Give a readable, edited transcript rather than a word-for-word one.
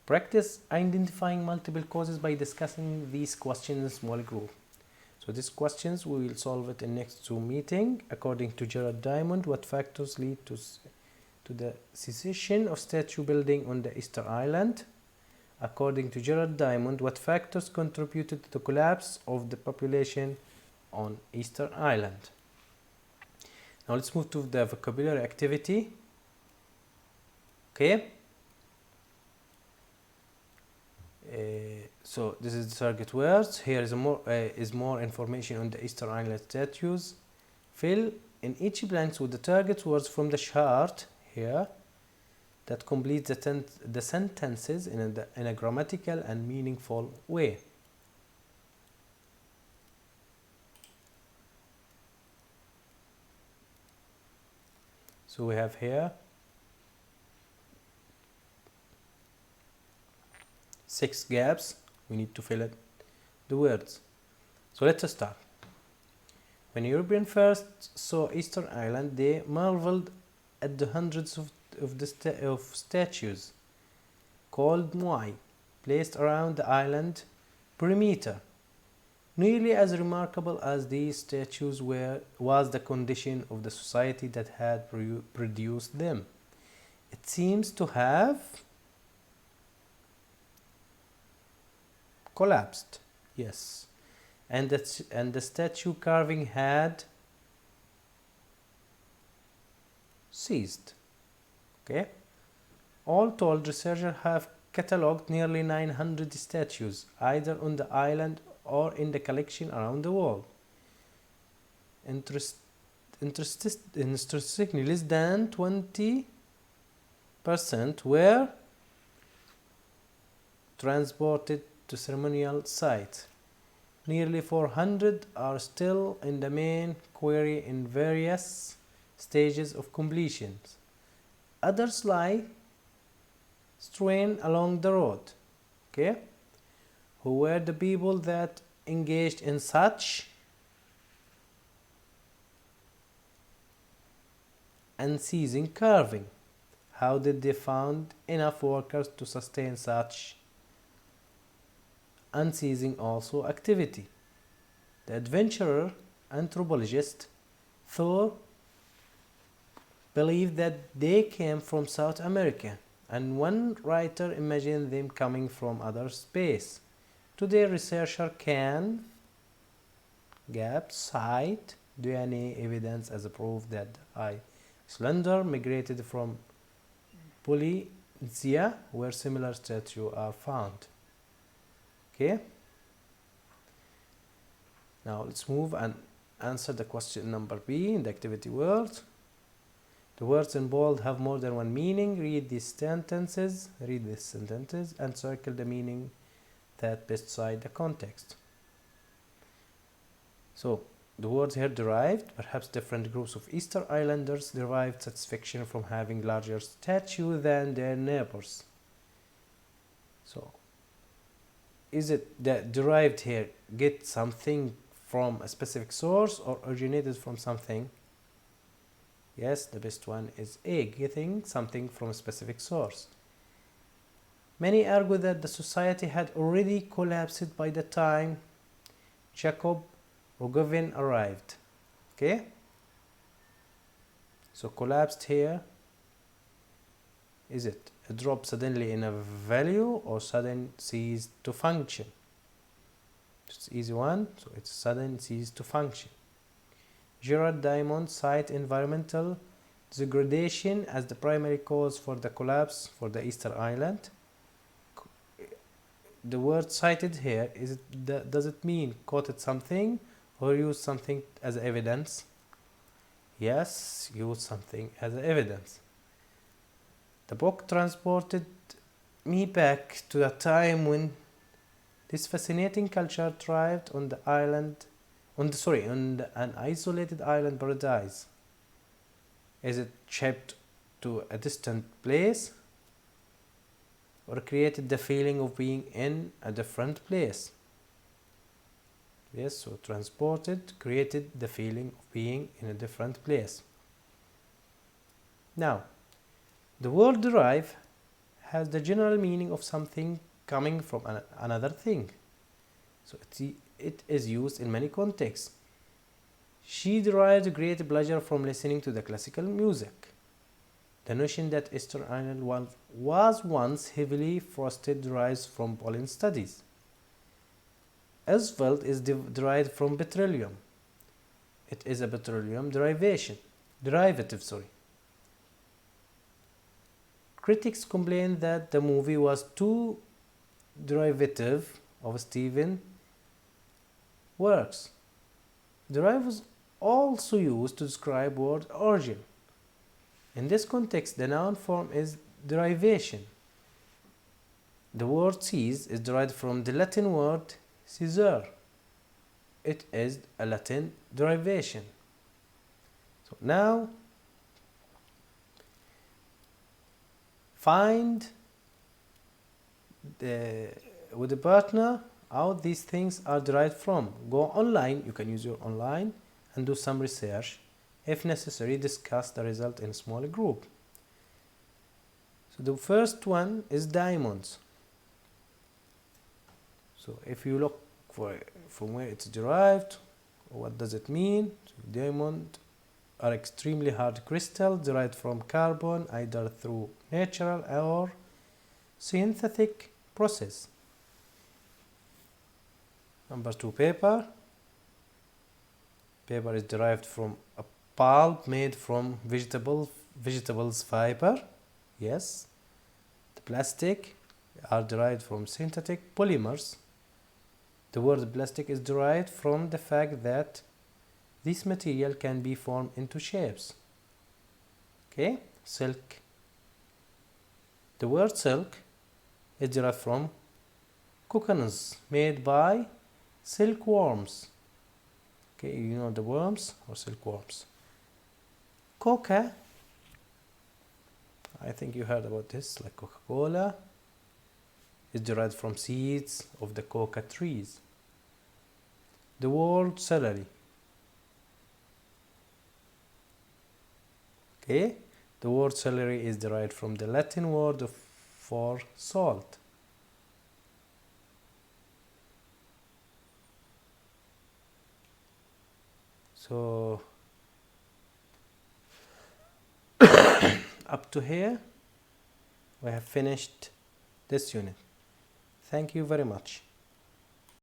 Practice identifying multiple causes by discussing these questions in small group. So these questions we will solve it in next two meeting. According to Gerard Diamond, what factors lead to the cessation of statue building on the Easter Island? According to Gerard Diamond, what factors contributed to the collapse of the population on Easter Island? Now let's move to the vocabulary activity. Okay. So this is the target words. Here is more information on the Easter Island statues. Fill in each blanks with the target words from the chart here that complete the sentences in a grammatical and meaningful way. So we have here 6 gaps. We need to fill in the words. So let's start. When Europeans first saw Easter Island, they marveled at the hundreds of statues called moai placed around the island perimeter. Nearly as remarkable as these statues was the condition of the society that had produced them. It seems to have collapsed, yes, and the statue carving had ceased. Okay. All told, researchers have catalogued nearly 900 statues, either on the island or in the collection around the world. Interestingly, less than 20% were transported to ceremonial sites. Nearly 400 are still in the main quarry in various stages of completion. Others lie strewn along the road. Okay? Who were the people that engaged in such unceasing carving? How did they find enough workers to sustain such unceasing also activity? The adventurer anthropologist Thor believed that they came from South America, and one writer imagined them coming from outer space. Today, researchers can cite DNA evidence as a proof that Islander migrated from Polynesia, where similar statues are found. Okay. Now let's move and answer the question number B in the activity words. The words in bold have more than one meaning. Read these sentences and circle the meaning that beside the context. So the words here derived, perhaps different groups of Easter Islanders derived satisfaction from having larger statue than their neighbors. So is it that derived here get something from a specific source or originated from something? Yes, the best one is A, getting something from a specific source. Many argue that the society had already collapsed by the time Jacob Rogovin arrived. Okay? So collapsed here, is it a drop suddenly in a value or sudden ceased to function? It's easy one, so it's sudden ceased to function. Gerard Diamond cite environmental degradation as the primary cause for the collapse for the Easter Island. The word cited here, does it mean quoted something or use something as evidence? Yes, use something as evidence. The book transported me back to a time when this fascinating culture thrived on the island, on an isolated island paradise. Is it shipped to a distant place or created the feeling of being in a different place? Yes, so transported created the feeling of being in a different place. Now, the word derive has the general meaning of something coming from another thing. So it is used in many contexts. She derived great pleasure from listening to the classical music. The notion that Easter Island was once heavily frosted derives from pollen studies. Asphalt is derived from petroleum. It is a petroleum derivative. Critics complained that the movie was too derivative of Stephen works. Derive was also used to describe word origin. In this context, the noun form is derivation. The word "seize" is derived from the Latin word "caesar." It is a Latin derivation. So now, find with a partner out these things are derived from. Go online, you can use your online and do some research. If necessary, discuss the result in a small group. So the first one is diamonds. So if you look for from where it's derived, what does it mean? So diamonds are extremely hard crystals derived from carbon either through natural or synthetic process. Number 2, paper. Paper is derived from a pulp made from vegetables fiber. Yes. The plastic are derived from synthetic polymers. The word plastic is derived from the fact that this material can be formed into shapes. Okay, silk. The word silk is derived from cocoons made by silkworms. Okay, you know the worms or silkworms. Coca, I think you heard about this, like Coca-Cola, is derived from seeds of the coca trees. The word celery. Okay, the word celery is derived from the Latin word for salt. So up to here we have finished this unit. Thank you very much.